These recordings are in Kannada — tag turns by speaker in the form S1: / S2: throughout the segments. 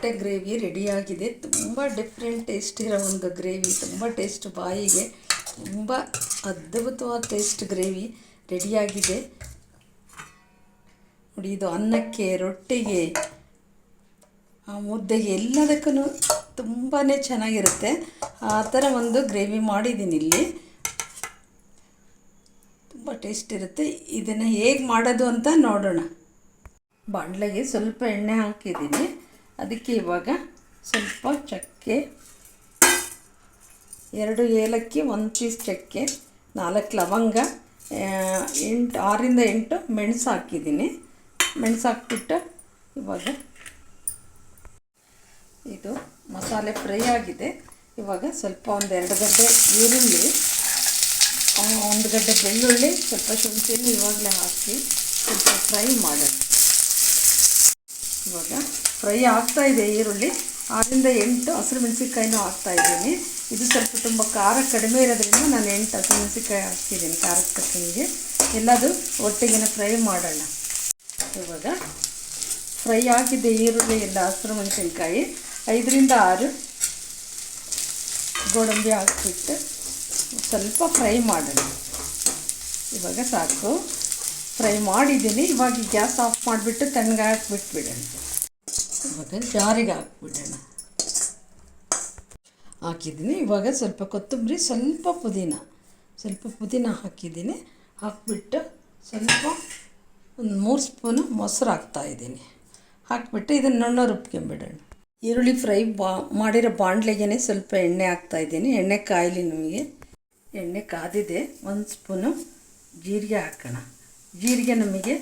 S1: ಮೊಟ್ಟೆ ಗ್ರೇವಿ ರೆಡಿಯಾಗಿದೆ. ತುಂಬ ಡಿಫ್ರೆಂಟ್ ಟೇಸ್ಟ್ ಇರೋ ಒಂದು ಗ್ರೇವಿ, ತುಂಬ ಟೇಸ್ಟ್, ಬಾಯಿಗೆ ತುಂಬ ಅದ್ಭುತವಾದ ಟೇಸ್ಟ್ ಗ್ರೇವಿ ರೆಡಿಯಾಗಿದೆ ನೋಡಿ. ಇದು ಅನ್ನಕ್ಕೆ, ರೊಟ್ಟಿಗೆ, ಮುದ್ದೆಗೆ ಎಲ್ಲದಕ್ಕೂ ತುಂಬಾ ಚೆನ್ನಾಗಿರುತ್ತೆ. ಆ ಥರ ಒಂದು ಗ್ರೇವಿ ಮಾಡಿದ್ದೀನಿ ಇಲ್ಲಿ. ತುಂಬ ಟೇಸ್ಟ್ ಇರುತ್ತೆ. ಇದನ್ನು ಹೇಗೆ ಮಾಡೋದು ಅಂತ ನೋಡೋಣ. ಬಾಣಲೆಗೆ ಸ್ವಲ್ಪ ಎಣ್ಣೆ ಹಾಕಿದ್ದೀನಿ. ಅದಕ್ಕೆ ಇವಾಗ ಸ್ವಲ್ಪ ಚಕ್ಕೆ, 2 ಏಲಕ್ಕಿ, 1 ಪೀಸ್ ಚಕ್ಕೆ, 4 ಲವಂಗ, 6ರಿಂದ 8 ಮೆಣಸು ಹಾಕಿದ್ದೀನಿ. ಮೆಣಸು ಹಾಕ್ಬಿಟ್ಟು ಇವಾಗ ಇದು ಮಸಾಲೆ ಫ್ರೈ ಆಗಿದೆ. ಇವಾಗ ಸ್ವಲ್ಪ 1-2 ಗಡ್ಡೆ ಈರುಳ್ಳಿ, 1 ಗಡ್ಡೆ ಬೆಳ್ಳುಳ್ಳಿ, ಸ್ವಲ್ಪ ಶುಂಠಿಯನ್ನು ಇವಾಗಲೇ ಹಾಕಿ ಸ್ವಲ್ಪ ಫ್ರೈ ಮಾಡೋಣ. ಇವಾಗ ಫ್ರೈ ಆಗ್ತಾಯಿದೆ ಈರುಳ್ಳಿ. 6ರಿಂದ 8 ಹಸಿರು ಮೆಣಸಿನ್ಕಾಯಿನೂ ಹಾಕ್ತಾಯಿದ್ದೀನಿ. ಇದು ಸ್ವಲ್ಪ ತುಂಬ ಖಾರ ಕಡಿಮೆ ಇರೋದ್ರಿಂದ ನಾನು 8 ಹಸಿರು ಮೆಣಸಿನ್ಕಾಯಿ ಹಾಕ್ತಿದ್ದೀನಿ ಖಾರಕ್ಕೆ ತಕ್ಕಂಗೆ. ಎಲ್ಲದು ಒಟ್ಟಿಗೆ ಫ್ರೈ ಮಾಡೋಣ. ಇವಾಗ ಫ್ರೈ ಆಗಿದೆ ಈರುಳ್ಳಿ ಎಲ್ಲ, ಹಸಿರು ಮೆಣಸಿನ್ಕಾಯಿ 5ರಿಂದ 6 ಗೋಡಂಬಿ ಹಾಕ್ಬಿಟ್ಟು ಸ್ವಲ್ಪ ಫ್ರೈ ಮಾಡೋಣ. ಇವಾಗ ಸಾಕು, ಫ್ರೈ ಮಾಡಿದ್ದೀನಿ. ಇವಾಗ ಗ್ಯಾಸ್ ಆಫ್ ಮಾಡಿಬಿಟ್ಟು ತಣ್ಣಗೆ ಹಾಕಿಬಿಟ್ಬಿಡೋಣ. ಇವಾಗ ಜಾರಿಗೆ ಹಾಕ್ಬಿಡೋಣ. ಹಾಕಿದ್ದೀನಿ. ಇವಾಗ ಸ್ವಲ್ಪ ಕೊತ್ತಂಬರಿ, ಸ್ವಲ್ಪ ಪುದೀನ ಹಾಕಿದ್ದೀನಿ. ಹಾಕ್ಬಿಟ್ಟು ಸ್ವಲ್ಪ 1 3 ಸ್ಪೂನು ಮೊಸರು ಹಾಕ್ತಾಯಿದ್ದೀನಿ. ಹಾಕ್ಬಿಟ್ಟು ಇದನ್ನು ರುಬ್ಕೊಂಬಿಡೋಣ. ಈರುಳ್ಳಿ ಫ್ರೈ ಮಾಡಿರೋ ಬಾಣಲೆಗೆ ಸ್ವಲ್ಪ ಎಣ್ಣೆ ಹಾಕ್ತಾಯಿದ್ದೀನಿ. ಎಣ್ಣೆ ಕಾಯಲಿ ನಮಗೆ. ಎಣ್ಣೆ ಕಾದಿದೆ. 1 ಸ್ಪೂನು ಜೀರಿಗೆ ಹಾಕೋಣ. ಜೀರಿಗೆ ನಮಗೆ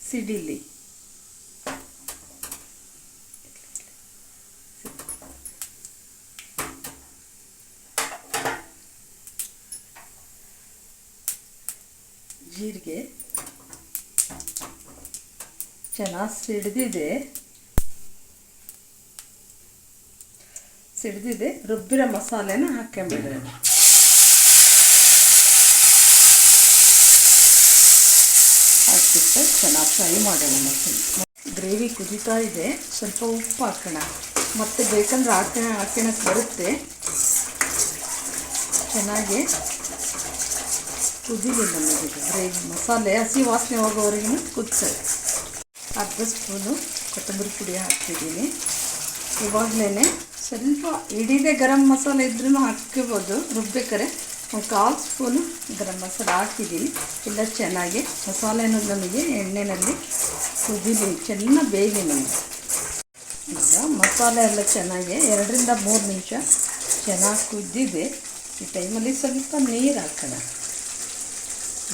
S1: ಸಿಡಿಲಿ. ಜೀರಿಗೆ ಚೆನ್ನಾಗಿ ಸಿಡಿದಿದೆ. ರುಬ್ಬಿರೋ ಮಸಾಲೆನ ಹಾಕ್ಕೊಂಬಿಡೋಣ. ಹಾಕ್ಬಿಟ್ಟು ಚೆನ್ನಾಗಿ ಫ್ರೈ ಮಾಡೋಣ. ಮತ್ತೆ ಗ್ರೇವಿ ಕುದೀತಾ ಇದೆ. ಸ್ವಲ್ಪ ಉಪ್ಪು ಹಾಕೋಣ. ಮತ್ತೆ ಬೇಕಂದ್ರೆ ಹಾಕೋಣಕ್ಕೆ ಬರುತ್ತೆ. ಚೆನ್ನಾಗಿ ಕುದೀಲಿ ನಮಗೆ ಗ್ರೇವಿ. ಮಸಾಲೆ ಹಸಿ ವಾಸನೆ ಹೋಗೋವರೆಗೂ ಕುದಿಸೋದು. 1/2 ಸ್ಪೂನು ಕೊತ್ತಂಬರಿ ಪುಡಿ ಹಾಕ್ತಿದ್ದೀನಿ. ಇವಾಗಲೇ ಸ್ವಲ್ಪ ಇಡೀದೇ ಗರಂ ಮಸಾಲೆ ಇದ್ರೂ ಹಾಕ್ಕೋಬೋದು. ರುಬ್ಬೇಕಾರೆ 1/4 ಸ್ಪೂನು ಗರಂ ಮಸಾಲೆ ಹಾಕಿದ್ದೀನಿ. ಎಲ್ಲ ಚೆನ್ನಾಗಿ ಮಸಾಲೆನೂ ನಮಗೆ ಎಣ್ಣೆಯಲ್ಲಿ ಕುದೀಲಿ, ಚೆನ್ನಾಗಿ ಬೇಯಲಿ ನಮಗೆ. ಈಗ ಮಸಾಲೆ ಎಲ್ಲ ಚೆನ್ನಾಗಿ 2ರಿಂದ 3 ನಿಮಿಷ ಚೆನ್ನಾಗಿ ಕುದ್ದಿದೆ. ಈ ಟೈಮಲ್ಲಿ ಸ್ವಲ್ಪ ನೀರು ಹಾಕೋಣ.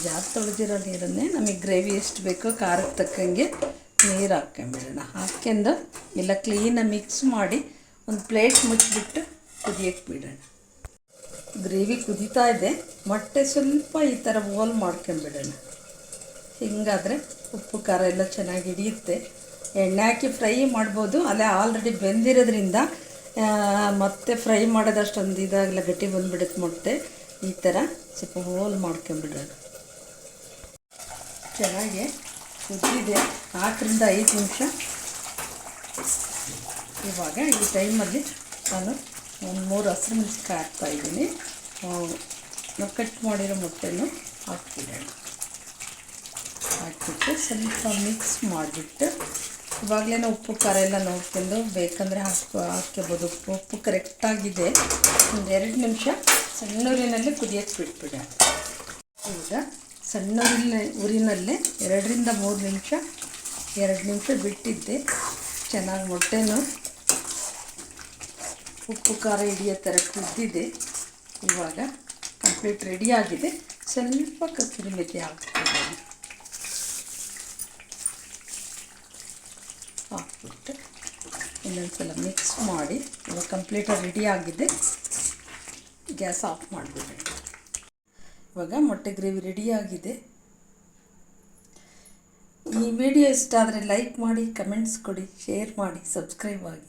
S1: ಜಾಸ್ತಿ ತೊಳೆದಿರೋ ನೀರನ್ನೇ, ನಮಗೆ ಗ್ರೇವಿ ಎಷ್ಟು ಬೇಕೋ ಖಾರಕ್ಕೆ ತಕ್ಕಂಗೆ ನೀರು ಹಾಕ್ಕೊಂಬಿಡೋಣ. ಹಾಕ್ಕೊಂಡು ಎಲ್ಲ ಕ್ಲೀನಾಗಿ ಮಿಕ್ಸ್ ಮಾಡಿ ಒಂದು ಪ್ಲೇಟ್ ಮುಚ್ಚಿಬಿಟ್ಟು ಕುದಿಯಕ್ಕೆ ಬಿಡೋಣ. ಗ್ರೇವಿ ಕುದೀತಾ ಇದೆ. ಮೊಟ್ಟೆ ಸ್ವಲ್ಪ ಈ ಥರ ಹೋಲ್ ಮಾಡ್ಕೊಂಬಿಡೋಣ. ಹಿಂಗಾದರೆ ಉಪ್ಪು ಖಾರ ಎಲ್ಲ ಚೆನ್ನಾಗಿ ಹಿಡಿಯುತ್ತೆ. ಎಣ್ಣೆ ಹಾಕಿ ಫ್ರೈ ಮಾಡ್ಬೋದು. ಅಲ್ಲೇ ಆಲ್ರೆಡಿ ಬೆಂದಿರೋದ್ರಿಂದ ಮತ್ತೆ ಫ್ರೈ ಮಾಡೋದಷ್ಟೊಂದು ಇದಾಗಲ್ಲ, ಗಟ್ಟಿ ಬಂದುಬಿಡುತ್ತೆ ಮೊಟ್ಟೆ. ಈ ಥರ ಸ್ವಲ್ಪ ಹೋಲ್ ಮಾಡ್ಕೊಂಬಿಡೋಣ. ಚೆನ್ನಾಗಿ ಕುದ್ದಿದೆ. 4ರಿಂದ 5 ನಿಮಿಷ. ಇವಾಗ ಈ ಟೈಮಲ್ಲಿ ನಾನು 1 3 ಹಸಿರು ಮೆಣಸಿನ್ಕಾಯಿ ಹಾಕ್ತಾಯಿದ್ದೀನಿ. ನಾವು ಕಟ್ ಮಾಡಿರೋ ಮೊಟ್ಟೆನೂ ಹಾಕ್ಬಿಡೋಣ. ಹಾಕ್ಬಿಟ್ಟು ಸ್ವಲ್ಪ ಮಿಕ್ಸ್ ಮಾಡಿಬಿಟ್ಟು ಇವಾಗಲೇ ಉಪ್ಪು ಖಾರ ಎಲ್ಲ ನೋಡ್ಕೊಂಡು ಬೇಕಂದರೆ ಹಾಕ್ಕೋಬೋದು. ಉಪ್ಪು ಕರೆಕ್ಟಾಗಿದೆ. 1-2 ನಿಮಿಷ ಸಣ್ಣ ಉರಿನಲ್ಲಿ ಕುದಿಯೋಕ್ಕೆ ಬಿಟ್ಬಿಡೋಣ. ಈಗ ಸಣ್ಣ ಉರಿನಲ್ಲೇ 2ರಿಂದ 3 ನಿಮಿಷ 2 ನಿಮಿಷ ಬಿಟ್ಟಿದ್ದೆ. ಚೆನ್ನಾಗಿ ಮೊಟ್ಟೆನೂ ಉಪ್ಪು ಖಾರ ಹಿಡಿಯೋ ಥರ ಕುದ್ದಿದೆ. ಇವಾಗ ಕಂಪ್ಲೀಟ್ ರೆಡಿಯಾಗಿದೆ. ಸ್ವಲ್ಪ ಕಸೂರಿ ಮೆಥಿ ಹಾಕ್ಬಿಟ್ಟು ಇನ್ನೊಂದು ಸಲ ಮಿಕ್ಸ್ ಮಾಡಿ ಇವಾಗ ಕಂಪ್ಲೀಟಾಗಿ ರೆಡಿಯಾಗಿದೆ. ಗ್ಯಾಸ್ ಆಫ್ ಮಾಡಿಬಿಡೋಣ. ಇವಾಗ ಮೊಟ್ಟೆ ಗ್ರೇವಿ ರೆಡಿಯಾಗಿದೆ. ಈ ವಿಡಿಯೋ ಇಷ್ಟ ಆದರೆ ಲೈಕ್ ಮಾಡಿ, ಕಮೆಂಟ್ಸ್ ಕೊಡಿ, ಶೇರ್ ಮಾಡಿ, ಸಬ್ಸ್ಕ್ರೈಬ್ ಆಗಿ.